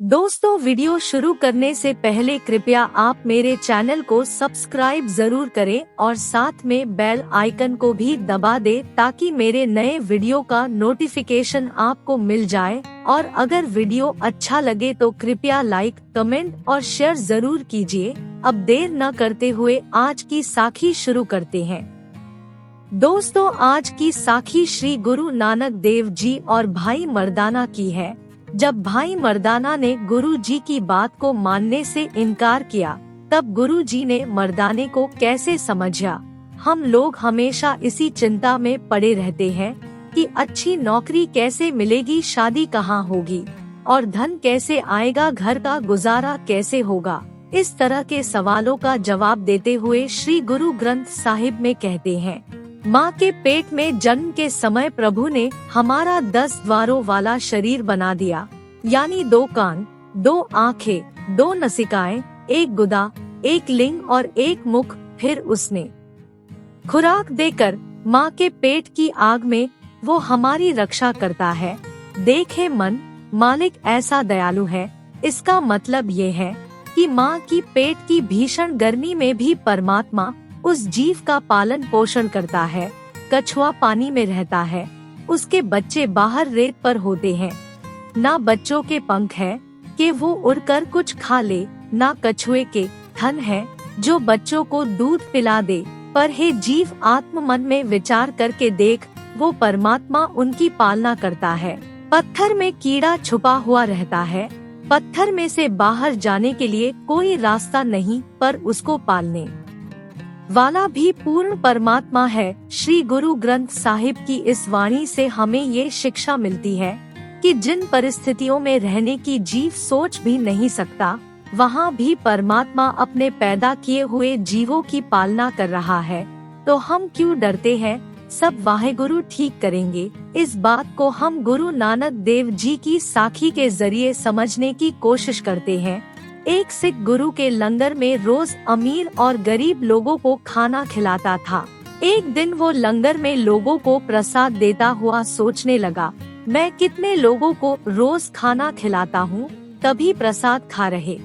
दोस्तों, वीडियो शुरू करने से पहले कृपया आप मेरे चैनल को सब्सक्राइब जरूर करें और साथ में बेल आइकन को भी दबा दें ताकि मेरे नए वीडियो का नोटिफिकेशन आपको मिल जाए। और अगर वीडियो अच्छा लगे तो कृपया लाइक, कमेंट और शेयर जरूर कीजिए। अब देर न करते हुए आज की साखी शुरू करते हैं। दोस्तों, आज की साखी श्री गुरु नानक देव जी और भाई मर्दाना की है। जब भाई मर्दाना ने गुरु जी की बात को मानने से इनकार किया, तब गुरु जी ने मर्दाने को कैसे समझा। हम लोग हमेशा इसी चिंता में पड़े रहते हैं कि अच्छी नौकरी कैसे मिलेगी, शादी कहाँ होगी और धन कैसे आएगा, घर का गुजारा कैसे होगा। इस तरह के सवालों का जवाब देते हुए श्री गुरु ग्रंथ साहिब में कहते हैं, माँ के पेट में जन्म के समय प्रभु ने हमारा 10 द्वारों वाला शरीर बना दिया, यानी 2 कान, 2 आँखें, 2 नसिकाएं, 1 गुदा, 1 लिंग और 1 मुख। फिर उसने खुराक देकर माँ के पेट की आग में वो हमारी रक्षा करता है। देखे मन, मालिक ऐसा दयालु है। इसका मतलब ये है कि माँ की पेट की भीषण गर्मी में भी परमात्मा उस जीव का पालन पोषण करता है। कछुआ पानी में रहता है, उसके बच्चे बाहर रेत पर होते हैं। ना बच्चों के पंख है कि वो उड़कर कुछ खा ले, ना कछुए के थन है जो बच्चों को दूध पिला दे। पर हे जीव, आत्म मन में विचार करके देख, वो परमात्मा उनकी पालना करता है। पत्थर में कीड़ा छुपा हुआ रहता है, पत्थर में से बाहर जाने के लिए कोई रास्ता नहीं, पर उसको पालने वाला भी पूर्ण परमात्मा है। श्री गुरु ग्रंथ साहिब की इस वाणी से हमें ये शिक्षा मिलती है कि जिन परिस्थितियों में रहने की जीव सोच भी नहीं सकता, वहाँ भी परमात्मा अपने पैदा किए हुए जीवों की पालना कर रहा है। तो हम क्यों डरते हैं, सब वाहेगुरु ठीक करेंगे। इस बात को हम गुरु नानक देव जी की साखी के जरिए समझने की कोशिश करते हैं। एक सिख गुरु के लंगर में रोज अमीर और गरीब लोगों को खाना खिलाता था। एक दिन वो लंगर में लोगों को प्रसाद देता हुआ सोचने लगा, मैं कितने लोगों को रोज खाना खिलाता हूँ, तभी प्रसाद खा रहे।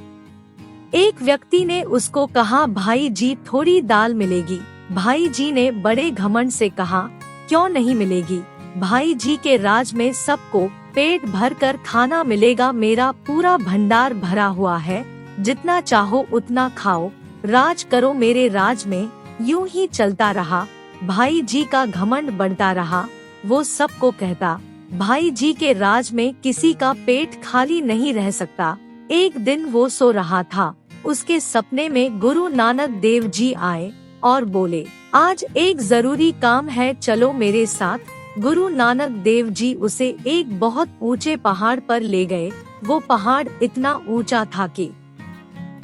एक व्यक्ति ने उसको कहा, भाई जी थोड़ी दाल मिलेगी। भाई जी ने बड़े घमंड से कहा, क्यों नहीं मिलेगी, भाई जी के राज में सबको पेट भर कर खाना मिलेगा, मेरा पूरा भंडार भरा हुआ है, जितना चाहो उतना खाओ, राज करो मेरे राज में। यूं ही चलता रहा, भाई जी का घमंड बढ़ता रहा। वो सबको कहता, भाई जी के राज में किसी का पेट खाली नहीं रह सकता। एक दिन वो सो रहा था, उसके सपने में गुरु नानक देव जी आए और बोले, आज एक जरूरी काम है, चलो मेरे साथ। गुरु नानक देव जी उसे एक बहुत ऊंचे पहाड़ पर ले गए। वो पहाड़ इतना ऊंचा था कि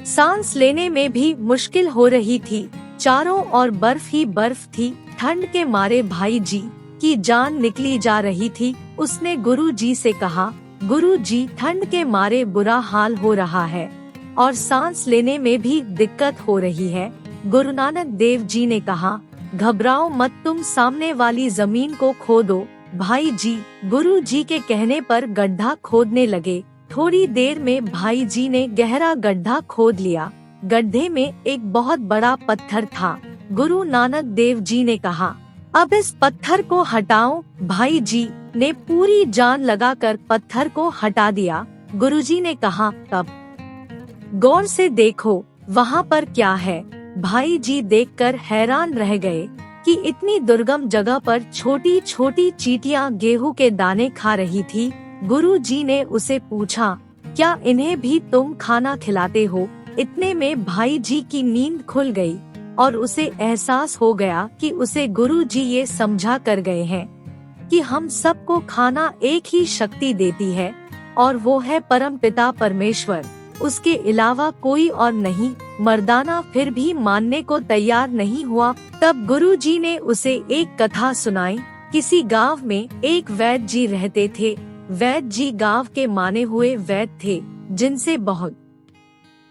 सांस लेने में भी मुश्किल हो रही थी। चारों ओर बर्फ ही बर्फ थी। ठंड के मारे भाई जी की जान निकली जा रही थी। उसने गुरु जी से कहा, गुरु जी ठंड के मारे बुरा हाल हो रहा है और सांस लेने में भी दिक्कत हो रही है। गुरु नानक देव जी ने कहा, घबराओ मत, तुम सामने वाली जमीन को खोदो। भाई जी गुरु जी के कहने पर गड्ढा खोदने लगे। थोड़ी देर में भाई जी ने गहरा गड्ढा खोद लिया। गड्ढे में एक बहुत बड़ा पत्थर था। गुरु नानक देव जी ने कहा, अब इस पत्थर को हटाओ। भाई जी ने पूरी जान लगाकर पत्थर को हटा दिया। गुरु जी ने कहा, तब गौर से देखो वहाँ पर क्या है। भाई जी देखकर हैरान रह गए कि इतनी दुर्गम जगह पर छोटी छोटी चींटियां गेहूं के दाने खा रही थी। गुरु जी ने उसे पूछा, क्या इन्हें भी तुम खाना खिलाते हो? इतने में भाई जी की नींद खुल गई और उसे एहसास हो गया कि उसे गुरु जी ये समझा कर गए हैं कि हम सबको खाना एक ही शक्ति देती है और वो है परमपिता परमेश्वर, उसके अलावा कोई और नहीं। मर्दाना फिर भी मानने को तैयार नहीं हुआ। तब गुरु जी ने उसे एक कथा सुनाई। किसी गांव में एक वैद्य जी रहते थे। वैद्य जी गांव के माने हुए वैद्य थे, जिनसे बहुत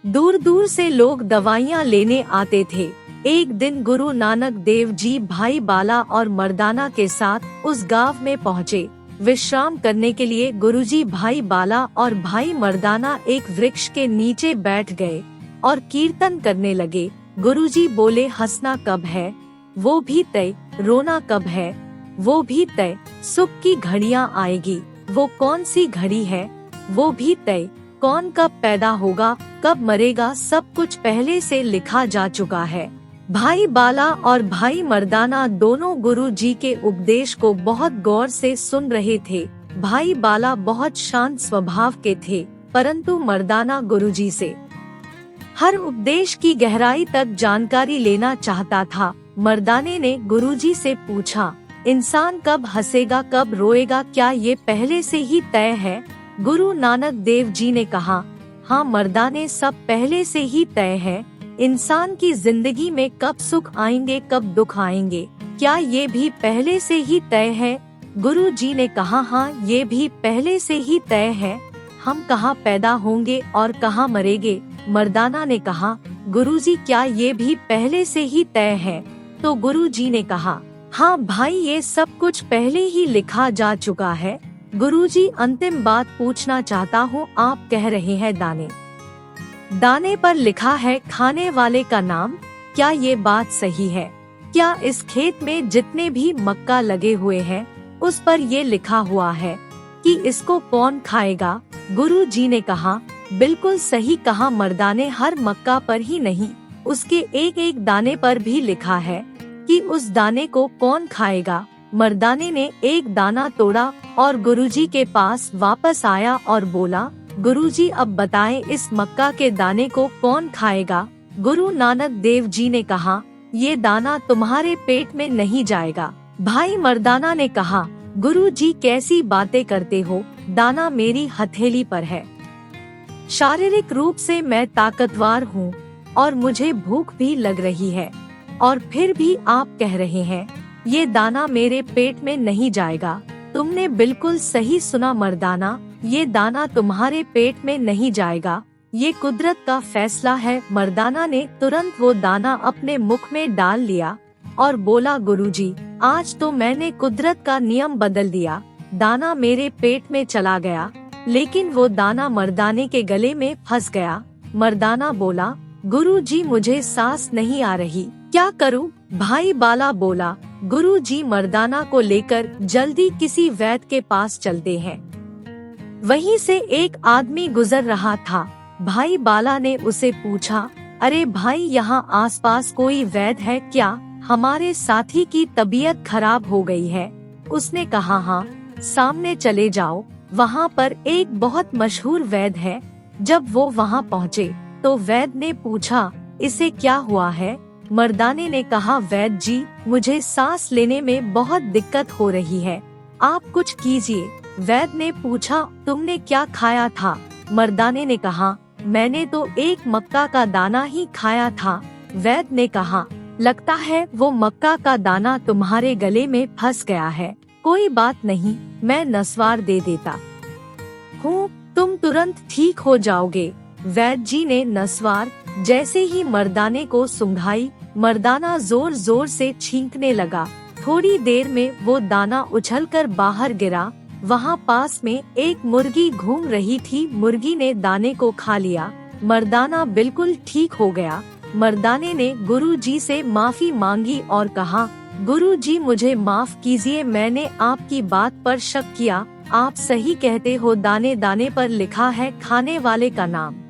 दूर दूर से लोग दवाइयाँ लेने आते थे। एक दिन गुरु नानक देव जी भाई बाला और मर्दाना के साथ उस गांव में पहुँचे। विश्राम करने के लिए गुरुजी भाई बाला और भाई मर्दाना एक वृक्ष के नीचे बैठ गए और कीर्तन करने लगे। गुरुजी बोले, हंसना कब है वो भी तय, रोना कब है वो भी तय, सुख की घड़ियां आएगी वो कौन सी घड़ी है वो भी तय, कौन कब पैदा होगा कब मरेगा सब कुछ पहले से लिखा जा चुका है। भाई बाला और भाई मर्दाना दोनों गुरु जी के उपदेश को बहुत गौर से सुन रहे थे। भाई बाला बहुत शांत स्वभाव के थे, परंतु मर्दाना गुरुजी से हर उपदेश की गहराई तक जानकारी लेना चाहता था। मर्दाने ने गुरुजी से पूछा, इंसान कब हंसेगा कब रोएगा, क्या ये पहले से ही तय है? गुरु नानक देव जी ने कहा, हाँ मर्दाने, सब पहले से ही तय है। इंसान की जिंदगी में कब सुख आएंगे कब दुख आएंगे, क्या ये भी पहले से ही तय है? गुरु जी ने कहा, हाँ ये भी पहले से ही तय है। हम कहाँ पैदा होंगे और कहाँ मरेंगे? मर्दाना ने कहा, गुरुजी क्या ये भी पहले से ही तय है? तो गुरु जी ने कहा, हाँ भाई ये सब कुछ पहले ही लिखा जा चुका है। गुरुजी अंतिम बात पूछना चाहता हूँ, आप कह रहे हैं दाने दाने पर लिखा है खाने वाले का नाम, क्या ये बात सही है? क्या इस खेत में जितने भी मक्का लगे हुए हैं उस पर ये लिखा हुआ है कि इसको कौन खाएगा? गुरु जी ने कहा, बिल्कुल सही कहा मर्दाने, हर मक्का पर ही नहीं उसके एक एक दाने पर भी लिखा है कि उस दाने को कौन खाएगा। मर्दाने ने एक दाना तोड़ा और गुरुजी के पास वापस आया और बोला, गुरुजी अब बताएं इस मक्का के दाने को कौन खाएगा? गुरु नानक देव जी ने कहा, ये दाना तुम्हारे पेट में नहीं जाएगा। भाई मर्दाना ने कहा, गुरुजी कैसी बातें करते हो, दाना मेरी हथेली पर है। शारीरिक रूप से मैं ताकतवर हूँ और मुझे भूख भी लग रही है, और फिर भी आप कह रहे हैं ये दाना मेरे पेट में नहीं जाएगा। तुमने बिल्कुल सही सुना मर्दाना, ये दाना तुम्हारे पेट में नहीं जाएगा, ये कुदरत का फैसला है। मर्दाना ने तुरंत वो दाना अपने मुख में डाल लिया और बोला, गुरुजी आज तो मैंने कुदरत का नियम बदल दिया, दाना मेरे पेट में चला गया, लेकिन वो दाना मर्दाने के गले में फंस गया। मर्दाना बोला, गुरुजी मुझे सांस नहीं आ रही, क्या करूं? भाई बाला बोला, गुरुजी मर्दाना को लेकर जल्दी किसी वैद्य के पास चलते हैं। वहीं से एक आदमी गुजर रहा था। भाई बाला ने उसे पूछा, अरे भाई यहाँ आसपास कोई वैद्य है क्या? हमारे साथी की तबीयत खराब हो गई है। उसने कहा, हाँ सामने चले जाओ, वहाँ पर एक बहुत मशहूर वैद्य है। जब वो वहाँ पहुँचे तो वैद्य ने पूछा, इसे क्या हुआ है? मर्दाने ने कहा, वैद्य जी मुझे सांस लेने में बहुत दिक्कत हो रही है, आप कुछ कीजिए। वैद्य ने पूछा, तुमने क्या खाया था? मर्दाने ने कहा, मैंने तो एक मक्का का दाना ही खाया था। वैद्य ने कहा, लगता है वो मक्का का दाना तुम्हारे गले में फंस गया है, कोई बात नहीं, मैं नस्वार दे देता हूँ, तुम तुरंत ठीक हो जाओगे। वैद्य जी ने नस्वार जैसे ही मर्दाने को सुंघाई, मर्दाना जोर जोर से छींकने लगा। थोड़ी देर में वो दाना उछलकर बाहर गिरा। वहाँ पास में एक मुर्गी घूम रही थी, मुर्गी ने दाने को खा लिया। मर्दाना बिल्कुल ठीक हो गया। मर्दाने ने गुरुजी से माफी मांगी और कहा, गुरुजी मुझे माफ कीजिए, मैंने आपकी बात पर शक किया, आप सही कहते हो, दाने दाने पर लिखा है खाने वाले का नाम।